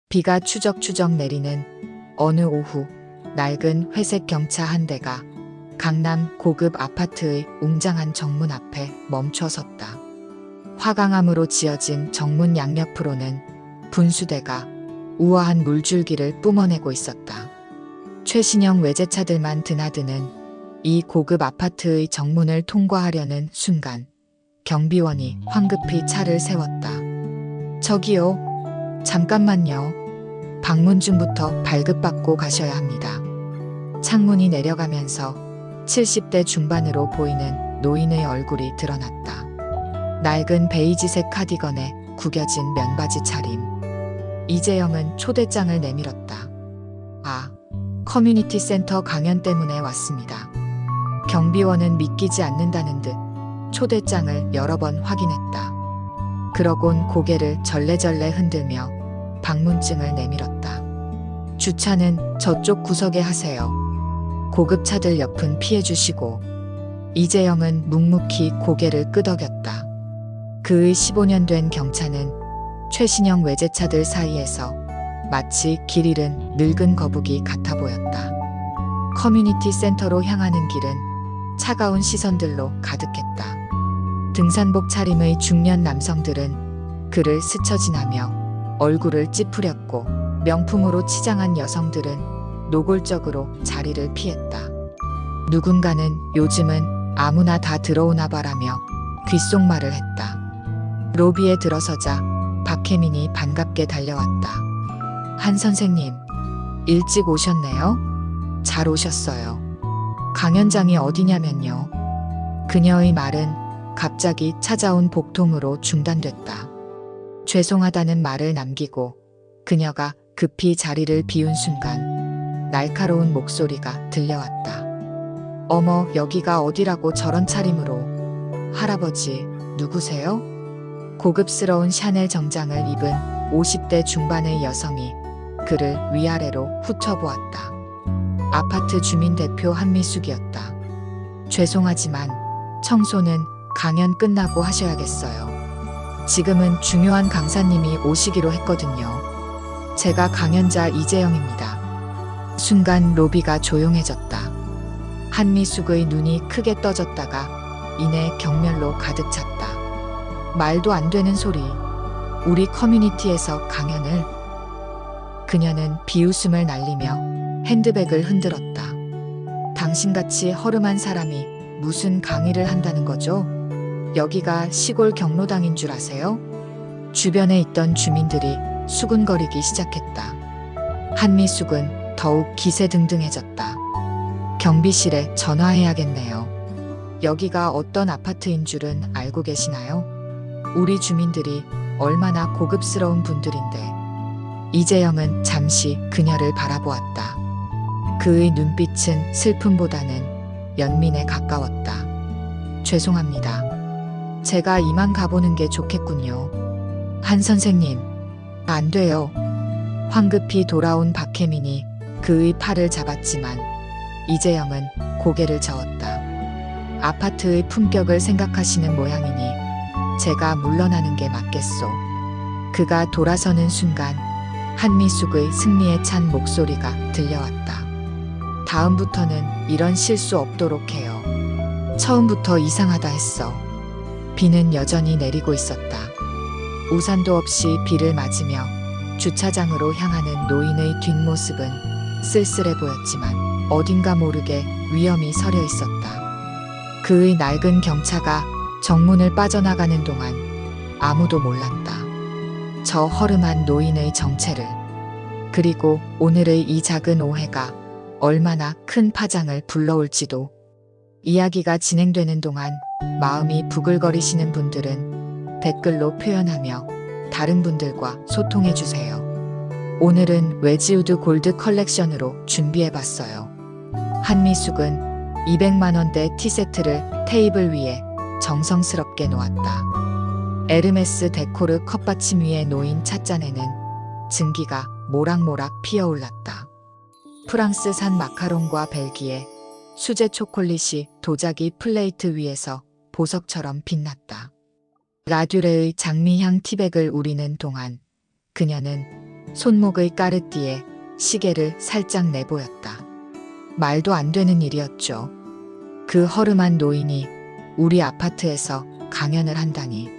비가 추적추적 내리는 어느 오후, 낡은 회색 경차 한 대가 강남 고급 아파트의 웅장한 정문 앞에 멈춰 섰다. 화강암으로 지어진 정문 양옆으로는 분수대가 우아한 물줄기를 뿜어내고 있었다. 최신형 외제차들만 드나드는 이 고급 아파트의 정문을 통과하려는 순간 경비원이 황급히 차를 세웠다. 저기요, 잠깐만요. 방문중부터 발급받고 가셔야 합니다. 창문이 내려가면서 70대 중반으로 보이는 노인의 얼굴이 드러났다. 낡은 베이지색 카디건에 구겨진 면바지 차림. 이재영은 초대장을 내밀었다. 아, 커뮤니티 센터 강연 때문에 왔습니다. 경비원은 믿기지 않는다는 듯 초대장을 여러 번 확인했다. 그러곤 고개를 절레절레 흔들며 방문증을 내밀었다. 주차는 저쪽 구석에 하세요. 고급차들 옆은 피해주시고. 이재영은 묵묵히 고개를 끄덕였다. 그의 15년 된 경차는 최신형 외제차들 사이에서 마치 길 잃은 늙은 거북이 같아 보였다. 커뮤니티 센터로 향하는 길은 차가운 시선들로 가득했다. 등산복 차림의 중년 남성들은 그를 스쳐 지나며 얼굴을 찌푸렸고, 명품으로 치장한 여성들은 노골적으로 자리를 피했다. 누군가는 요즘은 아무나 다 들어오나 봐라며 귓속말을 했다. 로비에 들어서자 박혜민이 반갑게 달려왔다. 한 선생님, 일찍 오셨네요? 잘 오셨어요. 강연장이 어디냐면요. 그녀의 말은 갑자기 찾아온 복통으로 중단됐다. 죄송하다는 말을 남기고 그녀가 급히 자리를 비운 순간 날카로운 목소리가 들려왔다. 어머, 여기가 어디라고 저런 차림으로. 할아버지, 누구세요? 고급스러운 샤넬 정장을 입은 50대 중반의 여성이 그를 위아래로 훑어보았다. 아파트 주민 대표 한미숙이었다. 죄송하지만 청소는 강연 끝나고 하셔야겠어요. 지금은 중요한 강사님이 오시기로 했거든요. 제가 강연자 이재영입니다. 순간 로비가 조용해졌다. 한미숙의 눈이 크게 떠졌다가 이내 경멸로 가득 찼다. 말도 안 되는 소리. 우리 커뮤니티에서 강연을. 그녀는 비웃음을 날리며 핸드백을 흔들었다. 당신같이 허름한 사람이 무슨 강의를 한다는 거죠? 여기가 시골 경로당인 줄 아세요? 주변에 있던 주민들이 수군거리기 시작했다. 한미숙은 더욱 기세등등해졌다. 경비실에 전화해야겠네요. 여기가 어떤 아파트인 줄은 알고 계시나요? 우리 주민들이 얼마나 고급스러운 분들인데. 이재영은 잠시 그녀를 바라보았다. 그의 눈빛은 슬픔보다는 연민에 가까웠다. 죄송합니다. 제가 이만 가보는 게 좋겠군요. 한 선생님, 안 돼요. 황급히 돌아온 박혜민이 그의 팔을 잡았지만 이재영은 고개를 저었다. 아파트의 품격을 생각하시는 모양이니 제가 물러나는 게 맞겠소. 그가 돌아서는 순간 한미숙의 승리에 찬 목소리가 들려왔다. 다음부터는 이런 실수 없도록 해요. 처음부터 이상하다 했어. 비는 여전히 내리고 있었다. 우산도 없이 비를 맞으며 주차장으로 향하는 노인의 뒷모습은 쓸쓸해 보였지만 어딘가 모르게 위험이 서려 있었다. 그의 낡은 경차가 정문을 빠져나가는 동안 아무도 몰랐다. 저 허름한 노인의 정체를. 그리고 오늘의 이 작은 오해가 얼마나 큰 파장을 불러올지도. 이야기가 진행되는 동안 마음이 부글거리시는 분들은 댓글로 표현하며 다른 분들과 소통해주세요. 오늘은 웨지우드 골드 컬렉션으로 준비해봤어요. 한미숙은 200만원대 티세트를 테이블 위에 정성스럽게 놓았다. 에르메스 데코르 컵받침 위에 놓인 찻잔에는 증기가 모락모락 피어올랐다. 프랑스산 마카롱과 벨기에 수제 초콜릿이 도자기 플레이트 위에서 보석처럼 빛났다. 라듀레의 장미향 티백을 우리는 동안 그녀는 손목의 까르띠에 시계를 살짝 내보였다. 말도 안 되는 일이었죠. 그 허름한 노인이 우리 아파트에서 강연을 한다니.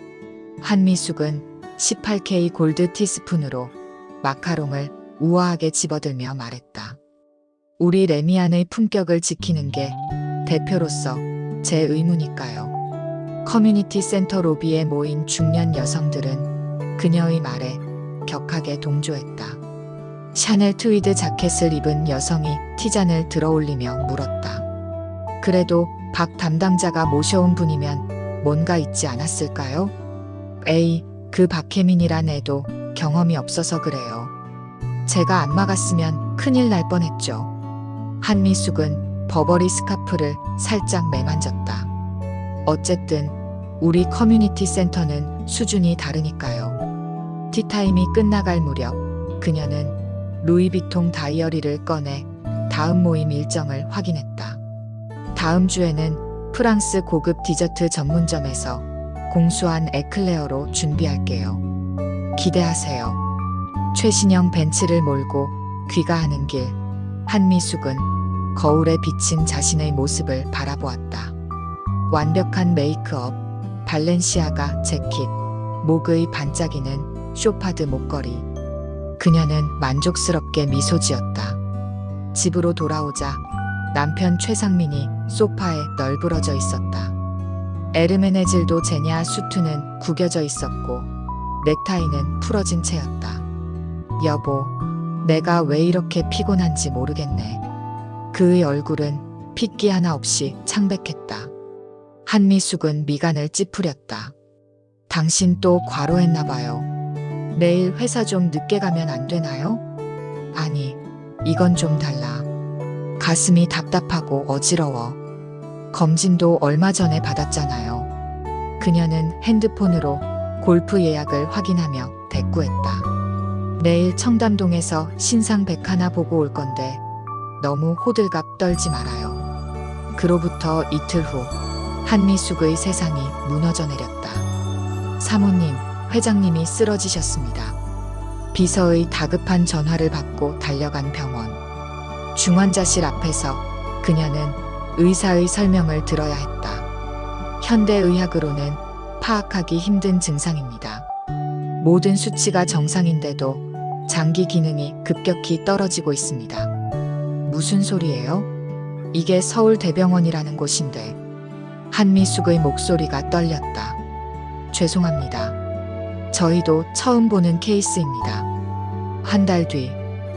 한미숙은 18K 골드 티스푼으로 마카롱을 우아하게 집어들며 말했다. 우리 레미안의 품격을 지키는 게 대표로서 제 의무니까요. 커뮤니티 센터 로비에 모인 중년 여성들은 그녀의 말에 격하게 동조했다. 샤넬 트위드 자켓을 입은 여성이 티잔을 들어올리며 물었다. 그래도 박 담당자가 모셔온 분이면 뭔가 있지 않았을까요? 에이, 그 박혜민이란 애도 경험이 없어서 그래요. 제가 안 막았으면 큰일 날 뻔했죠. 한미숙은 버버리 스카프를 살짝 매만졌다. 어쨌든 우리 커뮤니티 센터는 수준이 다르니까요. 티타임이 끝나갈 무렵 그녀는 루이비통 다이어리를 꺼내 다음 모임 일정을 확인했다. 다음 주에는 프랑스 고급 디저트 전문점에서 공수한 에클레어로 준비할게요. 기대하세요. 최신형 벤츠를 몰고 귀가하는 길, 한미숙은 거울에 비친 자신의 모습을 바라보았다. 완벽한 메이크업, 발렌시아가 재킷, 목의 반짝이는 쇼파드 목걸이. 그녀는 만족스럽게 미소 지었다. 집으로 돌아오자 남편 최상민이 소파에 널브러져 있었다. 에르메네질도 제냐 수트는 구겨져 있었고 넥타이는 풀어진 채였다. 여보, 내가 왜 이렇게 피곤한지 모르겠네. 그의 얼굴은 핏기 하나 없이 창백했다. 한미숙은 미간을 찌푸렸다. 당신 또 과로했나 봐요. 내일 회사 좀 늦게 가면 안 되나요? 아니, 이건 좀 달라. 가슴이 답답하고 어지러워. 검진도 얼마 전에 받았잖아요. 그녀는 핸드폰으로 골프 예약을 확인하며 대꾸했다. 내일 청담동에서 신상 100 하나 보고 올 건데 너무 호들갑 떨지 말아요. 그로부터 이틀 후 한미숙의 세상이 무너져 내렸다. 사모님, 회장님이 쓰러지셨습니다. 비서의 다급한 전화를 받고 달려간 병원. 중환자실 앞에서 그녀는 의사의 설명을 들어야 했다. 현대의학으로는 파악하기 힘든 증상입니다. 모든 수치가 정상인데도 장기 기능이 급격히 떨어지고 있습니다. 무슨 소리예요? 이게 서울대병원이라는 곳인데. 한미숙의 목소리가 떨렸다. 죄송합니다. 저희도 처음 보는 케이스입니다. 한 달 뒤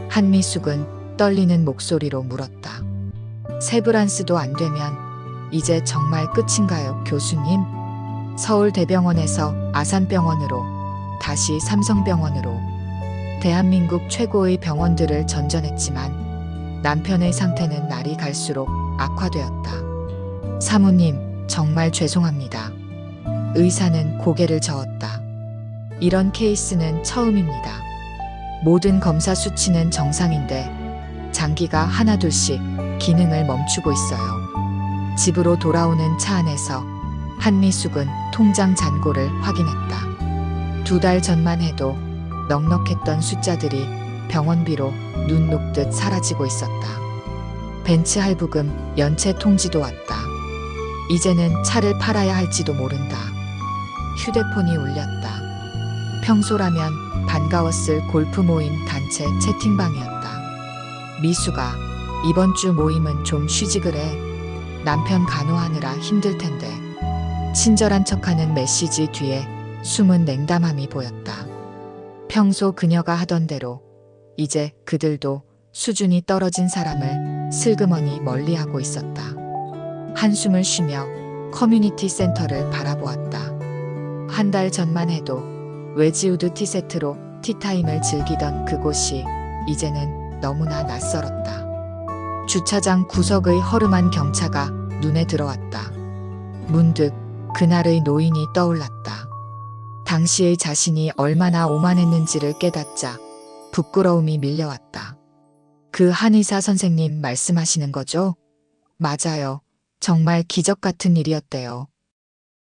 한미숙은 떨리는 목소리로 물었다. 세브란스도 안 되면 이제 정말 끝인가요, 교수님? 서울대병원에서 아산병원으로, 다시 삼성병원으로. 대한민국 최고의 병원들을 전전했지만 남편의 상태는 날이 갈수록 악화되었다. 사모님, 정말 죄송합니다. 의사는 고개를 저었다. 이런 케이스는 처음입니다. 모든 검사 수치는 정상인데 장기가 하나둘씩 기능을 멈추고 있어요. 집으로 돌아오는 차 안에서 한미숙은 통장 잔고를 확인했다. 2달 전만 해도 넉넉했던 숫자들이 병원비로 눈 녹듯 사라지고 있었다. 벤츠 할부금 연체 통지도 왔다. 이제는 차를 팔아야 할지도 모른다. 휴대폰이 울렸다. 평소라면 반가웠을 골프 모임 단체 채팅방이었다. 미수가, 이번 주 모임은 좀 쉬지 그래. 남편 간호하느라 힘들 텐데. 친절한 척하는 메시지 뒤에 숨은 냉담함이 보였다. 평소 그녀가 하던 대로 이제 그들도 수준이 떨어진 사람을 슬그머니 멀리하고 있었다. 한숨을 쉬며 커뮤니티 센터를 바라보았다. 한 달 전만 해도 웨지우드 티세트로 티타임을 즐기던 그곳이 이제는 너무나 낯설었다. 주차장 구석의 허름한 경차가 눈에 들어왔다. 문득 그날의 노인이 떠올랐다. 당시의 자신이 얼마나 오만했는지를 깨닫자 부끄러움이 밀려왔다. 그 한의사 선생님 말씀하시는 거죠? 맞아요. 정말 기적 같은 일이었대요.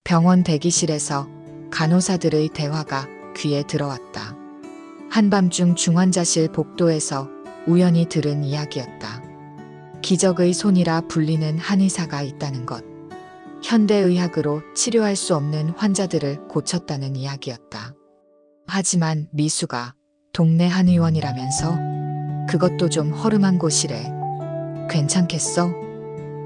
병원 대기실에서 간호사들의 대화가 귀에 들어왔다. 한밤중 중환자실 복도에서 우연히 들은 이야기였다. 기적의 손이라 불리는 한의사가 있다는 것. 현대의학으로 치료할 수 없는 환자들을 고쳤다는 이야기였다. 하지만 미수가 동네 한의원이라면서 그것도 좀 허름한 곳이래. 괜찮겠어?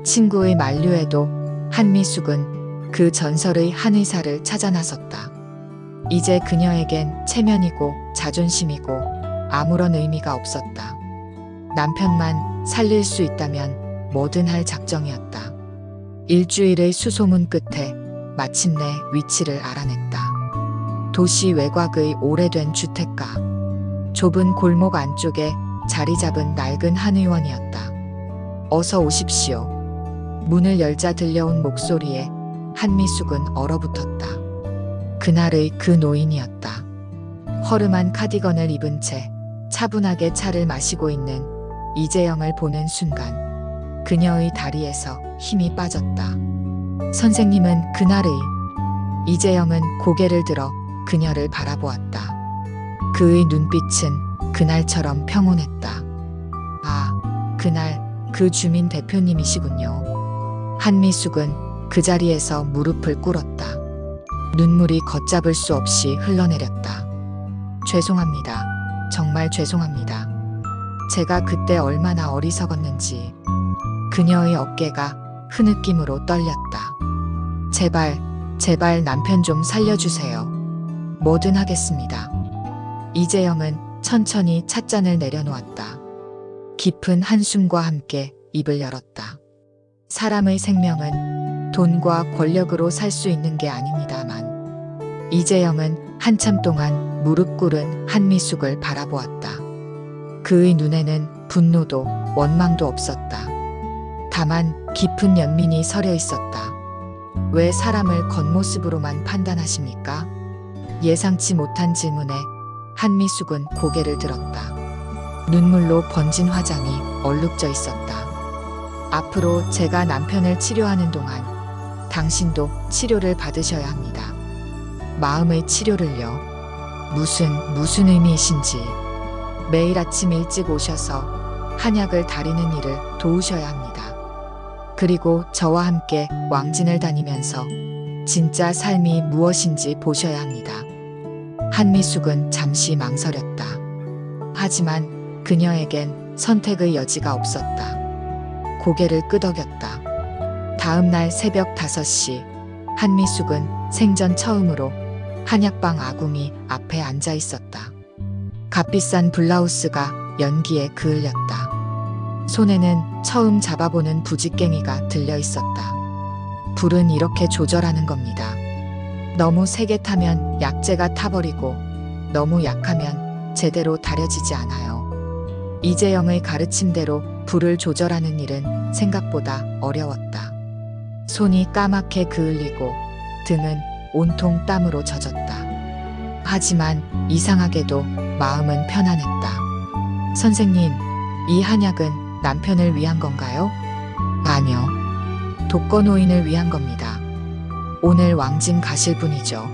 친구의 만류에도 한미숙은 그 전설의 한의사를 찾아 나섰다. 이제 그녀에겐 체면이고 자존심이고 아무런 의미가 없었다. 남편만 살릴 수 있다면 뭐든 할 작정이었다. 일주일의 수소문 끝에 마침내 위치를 알아냈다. 도시 외곽의 오래된 주택가. 좁은 골목 안쪽에 자리 잡은 낡은 한의원이었다. 어서 오십시오. 문을 열자 들려온 목소리에 한미숙은 얼어붙었다. 그날의 그 노인이었다. 허름한 카디건을 입은 채 차분하게 차를 마시고 있는 이재영을 보는 순간 그녀의 다리에서 힘이 빠졌다. 선생님은 그날의 이재영은 고개를 들어 그녀를 바라보았다. 그의 눈빛은 그날처럼 평온했다. 아, 그날 그 주민 대표님이시군요. 한미숙은 그 자리에서 무릎을 꿇었다. 눈물이 걷잡을 수 없이 흘러내렸다. 죄송합니다. 정말 죄송합니다. 제가 그때 얼마나 어리석었는지. 그녀의 어깨가 흐느낌으로 떨렸다. 제발 남편 좀 살려주세요. 뭐든 하겠습니다. 이재영은 천천히 찻잔을 내려놓았다. 깊은 한숨과 함께 입을 열었다. 사람의 생명은 돈과 권력으로 살 수 있는 게 아닙니다만. 이재영은 한참 동안 무릎 꿇은 한미숙을 바라보았다. 그의 눈에는 분노도 원망도 없었다. 다만 깊은 연민이 서려 있었다. 왜 사람을 겉모습으로만 판단하십니까? 예상치 못한 질문에 한미숙은 고개를 들었다. 눈물로 번진 화장이 얼룩져 있었다. 앞으로 제가 남편을 치료하는 동안 당신도 치료를 받으셔야 합니다. 마음의 치료를요. 무슨 의미이신지. 매일 아침 일찍 오셔서 한약을 다리는 일을 도우셔야 합니다. 그리고 저와 함께 왕진을 다니면서 진짜 삶이 무엇인지 보셔야 합니다. 한미숙은 잠시 망설였다. 하지만 그녀에겐 선택의 여지가 없었다. 고개를 끄덕였다. 다음 날 새벽 5시 한미숙은 생전 처음으로 한약방 아궁이 앞에 앉아 있었다. 값비싼 블라우스가 연기에 그을렸다. 손에는 처음 잡아보는 부직갱이가 들려 있었다. 불은 이렇게 조절하는 겁니다. 너무 세게 타면 약재가 타버리고 너무 약하면 제대로 다려지지 않아요. 이재영의 가르침대로 불을 조절하는 일은 생각보다 어려웠다. 손이 까맣게 그을리고 등은 온통 땀으로 젖었다. 하지만 이상하게도 마음은 편안했다. 선생님, 이 한약은 남편을 위한 건가요? 아니요. 독거노인을 위한 겁니다. 오늘 왕진 가실 분이죠.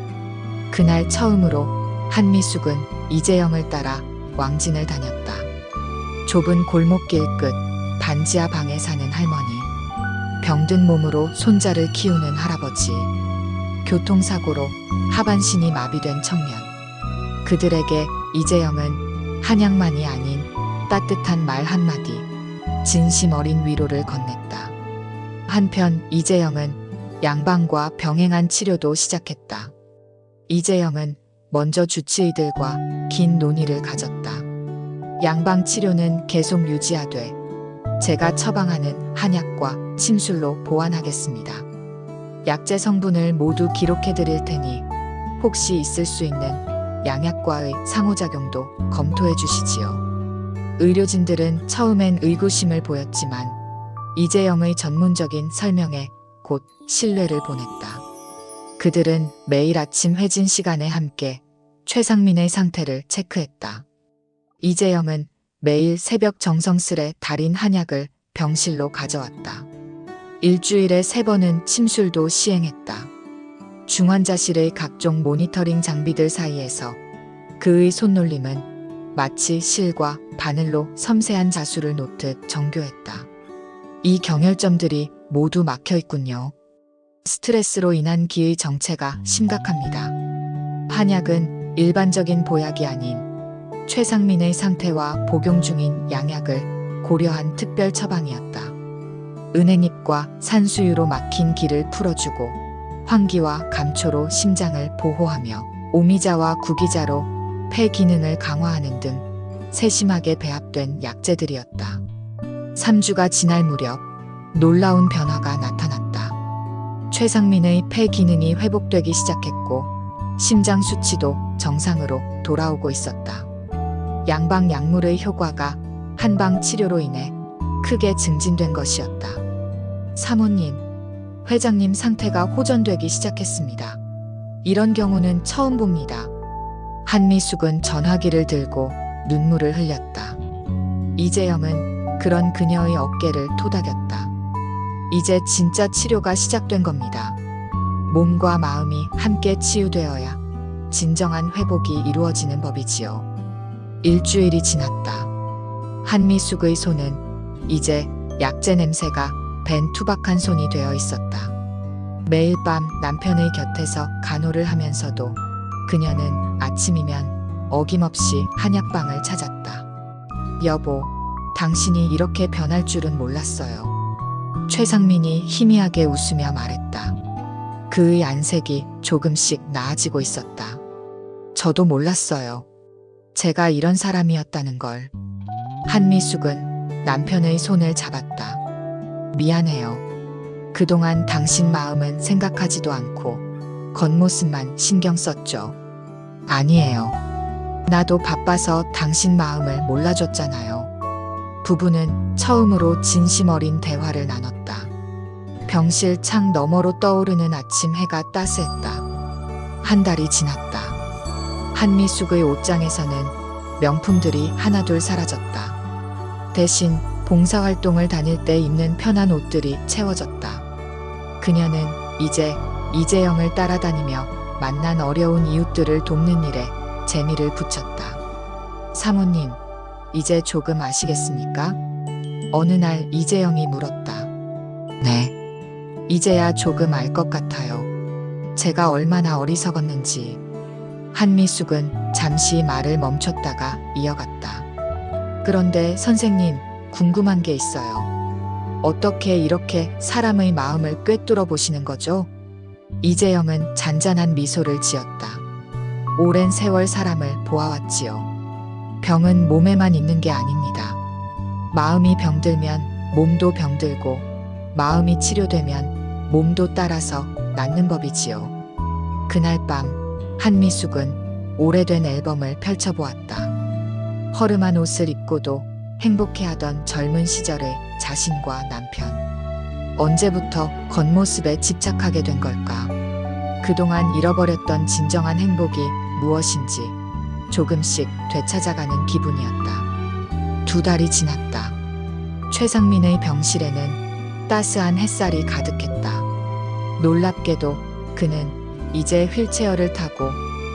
그날 처음으로 한미숙은 이재영을 따라 왕진을 다녔다. 좁은 골목길 끝 반지하 방에 사는 할머니, 병든 몸으로 손자를 키우는 할아버지, 교통사고로 하반신이 마비된 청년. 그들에게 이재영은 한약만이 아닌 따뜻한 말 한마디, 진심 어린 위로를 건넸다. 한편 이재영은 양방과 병행한 치료도 시작했다. 이재영은 먼저 주치의들과 긴 논의를 가졌다. 양방 치료는 계속 유지하되 제가 처방하는 한약과 침술로 보완하겠습니다. 약재 성분을 모두 기록해 드릴 테니 혹시 있을 수 있는 양약과의 상호작용도 검토해 주시지요. 의료진들은 처음엔 의구심을 보였지만 이재영의 전문적인 설명에 곧 신뢰를 보냈다. 그들은 매일 아침 회진 시간에 함께 최상민의 상태를 체크했다. 이재영은 매일 새벽 정성스레 달인 한약을 병실로 가져왔다. 일주일에 3번은 침술도 시행했다. 중환자실의 각종 모니터링 장비들 사이에서 그의 손놀림은 마치 실과 바늘로 섬세한 자수를 놓듯 정교했다. 이 경혈점들이 모두 막혀 있군요. 스트레스로 인한 기의 정체가 심각합니다. 한약은 일반적인 보약이 아닌 최상민의 상태와 복용 중인 양약을 고려한 특별 처방이었다. 은행잎과 산수유로 막힌 기를 풀어주고 환기와 감초로 심장을 보호하며 오미자와 구기자로 폐 기능을 강화하는 등 세심하게 배합된 약재들이었다. 3주가 지날 무렵 놀라운 변화가 나타났다. 최상민의 폐 기능이 회복되기 시작했고 심장 수치도 정상으로 돌아오고 있었다. 양방 약물의 효과가 한방 치료로 인해 크게 증진된 것이었다. 사모님, 회장님 상태가 호전되기 시작했습니다. 이런 경우는 처음 봅니다. 한미숙은 전화기를 들고 눈물을 흘렸다. 이재영은 그런 그녀의 어깨를 토닥였다. 이제 진짜 치료가 시작된 겁니다. 몸과 마음이 함께 치유되어야 진정한 회복이 이루어지는 법이지요. 일주일이 지났다. 한미숙의 손은 이제 약재 냄새가 밴 투박한 손이 되어 있었다. 매일 밤 남편의 곁에서 간호를 하면서도 그녀는 아침이면 어김없이 한약방을 찾았다. 여보, 당신이 이렇게 변할 줄은 몰랐어요. 최상민이 희미하게 웃으며 말했다. 그의 안색이 조금씩 나아지고 있었다. 저도 몰랐어요. 제가 이런 사람이었다는 걸. 한미숙은 남편의 손을 잡았다. 미안해요. 그동안 당신 마음은 생각하지도 않고 겉모습만 신경 썼죠. 아니에요. 나도 바빠서 당신 마음을 몰라줬잖아요. 부부는 처음으로 진심 어린 대화를 나눴다. 병실 창 너머로 떠오르는 아침 해가 따스했다. 한 달이 지났다. 한미숙의 옷장에서는 명품들이 하나둘 사라졌다. 대신 봉사활동을 다닐 때 입는 편한 옷들이 채워졌다. 그녀는 이제 이재영을 따라다니며 만난 어려운 이웃들을 돕는 일에 재미를 붙였다. 사모님, 이제 조금 아시겠습니까? 어느 날 이재영이 물었다. 네. 이제야 조금 알 것 같아요. 제가 얼마나 어리석었는지. 한미숙은 잠시 말을 멈췄다가 이어갔다. 그런데 선생님, 궁금한 게 있어요. 어떻게 이렇게 사람의 마음을 꿰뚫어 보시는 거죠? 이재영은 잔잔한 미소를 지었다. 오랜 세월 사람을 보아왔지요. 병은 몸에만 있는 게 아닙니다. 마음이 병들면 몸도 병들고 마음이 치료되면 몸도 따라서 낫는 법이지요. 그날 밤 한미숙은 오래된 앨범을 펼쳐보았다. 허름한 옷을 입고도 행복해하던 젊은 시절의 자신과 남편. 언제부터 겉모습에 집착하게 된 걸까? 그동안 잃어버렸던 진정한 행복이 무엇인지 조금씩 되찾아가는 기분이었다. 2달이 지났다. 최상민의 병실에는 따스한 햇살이 가득했다. 놀랍게도 그는 이제 휠체어를 타고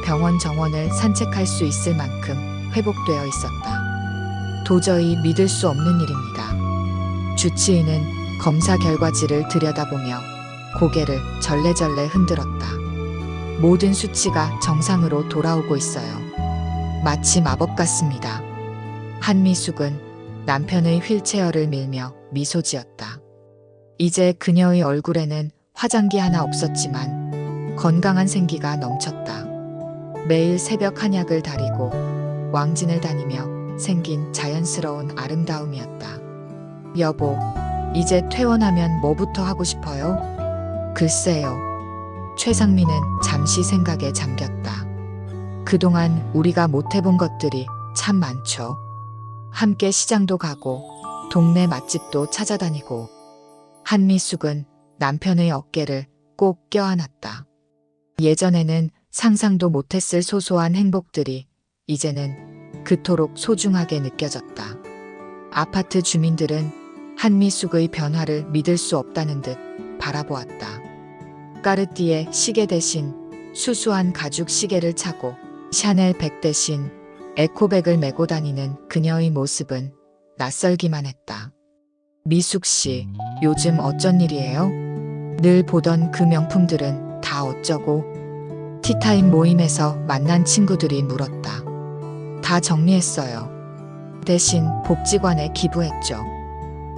병원 정원을 산책할 수 있을 만큼 회복되어 있었다. 도저히 믿을 수 없는 일입니다. 주치의는 검사 결과지를 들여다보며 고개를 절레절레 흔들었다. 모든 수치가 정상으로 돌아오고 있어요. 마치 마법 같습니다. 한미숙은 남편의 휠체어를 밀며 미소 지었다. 이제 그녀의 얼굴에는 화장기 하나 없었지만 건강한 생기가 넘쳤다. 매일 새벽 한약을 다리고 왕진을 다니며 생긴 자연스러운 아름다움이었다. 여보, 이제 퇴원하면 뭐부터 하고 싶어요? 글쎄요. 최상민은 잠시 생각에 잠겼다. 그동안 우리가 못해본 것들이 참 많죠. 함께 시장도 가고 동네 맛집도 찾아다니고. 한미숙은 남편의 어깨를 꼭 껴안았다. 예전에는 상상도 못했을 소소한 행복들이 이제는 그토록 소중하게 느껴졌다. 아파트 주민들은 한미숙의 변화를 믿을 수 없다는 듯 바라보았다. 까르띠에 시계 대신 수수한 가죽 시계를 차고 샤넬 백 대신 에코백을 메고 다니는 그녀의 모습은 낯설기만 했다. 미숙 씨, 요즘 어쩐 일이에요? 늘 보던 그 명품들은 다 어쩌고? 티타임 모임에서 만난 친구들이 물었다. 다 정리했어요. 대신 복지관에 기부했죠.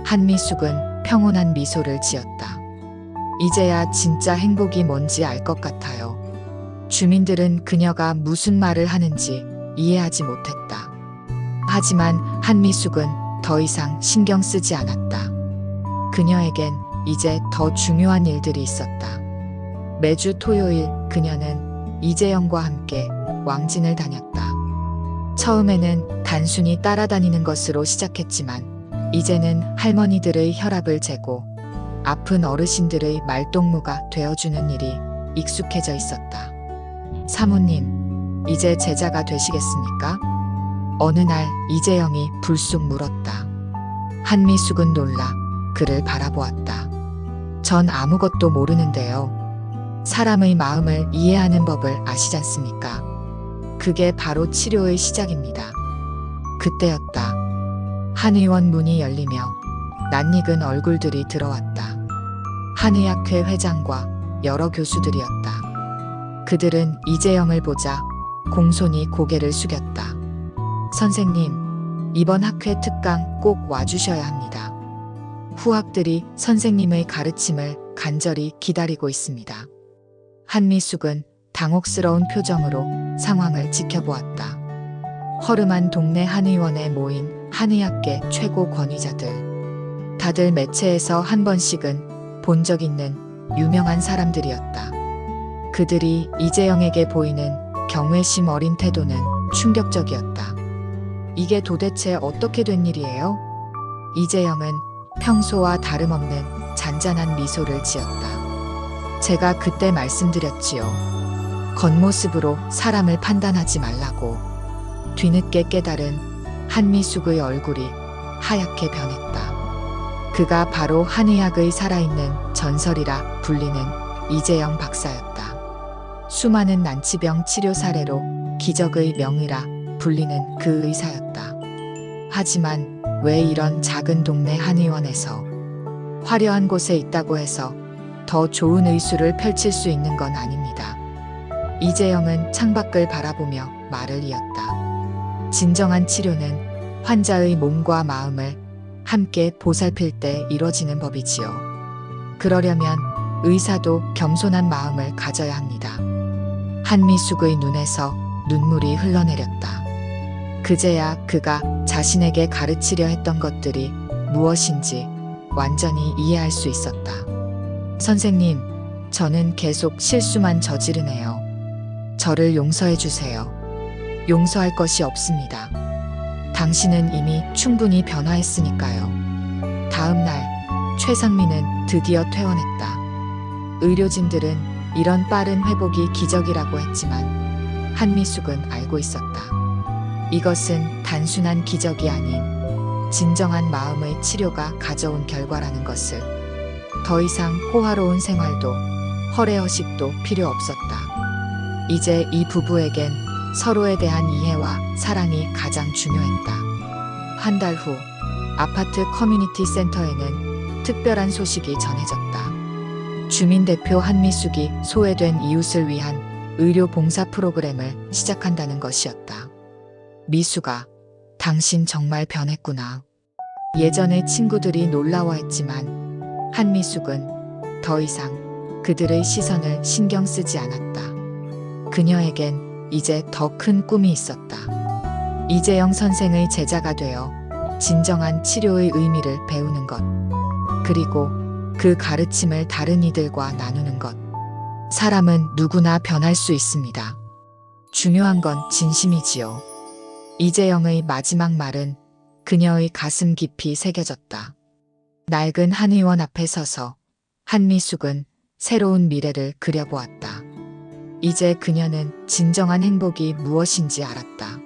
한미숙은 평온한 미소를 지었다. 이제야 진짜 행복이 뭔지 알 것 같아요. 주민들은 그녀가 무슨 말을 하는지 이해하지 못했다. 하지만 한미숙은 더 이상 신경 쓰지 않았다. 그녀에겐 이제 더 중요한 일들이 있었다. 매주 토요일 그녀는 이재영과 함께 왕진을 다녔다. 처음에는 단순히 따라다니는 것으로 시작했지만 이제는 할머니들의 혈압을 재고 아픈 어르신들의 말동무가 되어주는 일이 익숙해져 있었다. 사모님, 이제 제자가 되시겠습니까? 어느 날 이재영이 불쑥 물었다. 한미숙은 놀라 그를 바라보았다. 전 아무것도 모르는데요. 사람의 마음을 이해하는 법을 아시잖습니까? 그게 바로 치료의 시작입니다. 그때였다. 한의원 문이 열리며 낯익은 얼굴들이 들어왔다. 한의학회 회장과 여러 교수들이었다. 그들은 이재영을 보자 공손히 고개를 숙였다. 선생님, 이번 학회 특강 꼭 와주셔야 합니다. 후학들이 선생님의 가르침을 간절히 기다리고 있습니다. 한미숙은 당혹스러운 표정으로 상황을 지켜보았다. 허름한 동네 한의원에 모인 한의학계 최고 권위자들. 다들 매체에서 한 번씩은 본 적 있는 유명한 사람들이었다. 그들이 이재영에게 보이는 경외심 어린 태도는 충격적이었다. 이게 도대체 어떻게 된 일이에요? 이재영은 평소와 다름없는 잔잔한 미소를 지었다. 제가 그때 말씀드렸지요. 겉모습으로 사람을 판단하지 말라고. 뒤늦게 깨달은 한미숙의 얼굴이 하얗게 변했다. 그가 바로 한의학의 살아있는 전설이라 불리는 이재영 박사였다. 수많은 난치병 치료 사례로 기적의 명의라 불리는 그 의사였다. 하지만 왜 이런 작은 동네 한의원에서 화려한 곳에 있다고 해서 더 좋은 의술을 펼칠 수 있는 건 아닙니다. 이재영은 창밖을 바라보며 말을 이었다. 진정한 치료는 환자의 몸과 마음을 함께 보살필 때 이뤄지는 법이지요. 그러려면 의사도 겸손한 마음을 가져야 합니다. 한미숙의 눈에서 눈물이 흘러내렸다. 그제야 그가 자신에게 가르치려 했던 것들이 무엇인지 완전히 이해할 수 있었다. 선생님, 저는 계속 실수만 저지르네요. 저를 용서해 주세요. 용서할 것이 없습니다. 당신은 이미 충분히 변화했으니까요. 다음 날 최상민은 드디어 퇴원했다. 의료진들은 이런 빠른 회복이 기적이라고 했지만 한미숙은 알고 있었다. 이것은 단순한 기적이 아닌 진정한 마음의 치료가 가져온 결과라는 것을. 더 이상 호화로운 생활도 허례허식도 필요 없었다. 이제 이 부부에겐 서로에 대한 이해와 사랑이 가장 중요했다. 한 달 후 아파트 커뮤니티 센터에는 특별한 소식이 전해졌다. 주민대표 한미숙이 소외된 이웃을 위한 의료 봉사 프로그램을 시작한다는 것이었다. 미숙아, 당신 정말 변했구나. 예전에 친구들이 놀라워했지만 한미숙은 더 이상 그들의 시선을 신경 쓰지 않았다. 그녀에겐 이제 더 큰 꿈이 있었다. 이재영 선생의 제자가 되어 진정한 치료의 의미를 배우는 것. 그리고 그 가르침을 다른 이들과 나누는 것. 사람은 누구나 변할 수 있습니다. 중요한 건 진심이지요. 이재영의 마지막 말은 그녀의 가슴 깊이 새겨졌다. 낡은 한의원 앞에 서서 한미숙은 새로운 미래를 그려보았다. 이제 그녀는 진정한 행복이 무엇인지 알았다.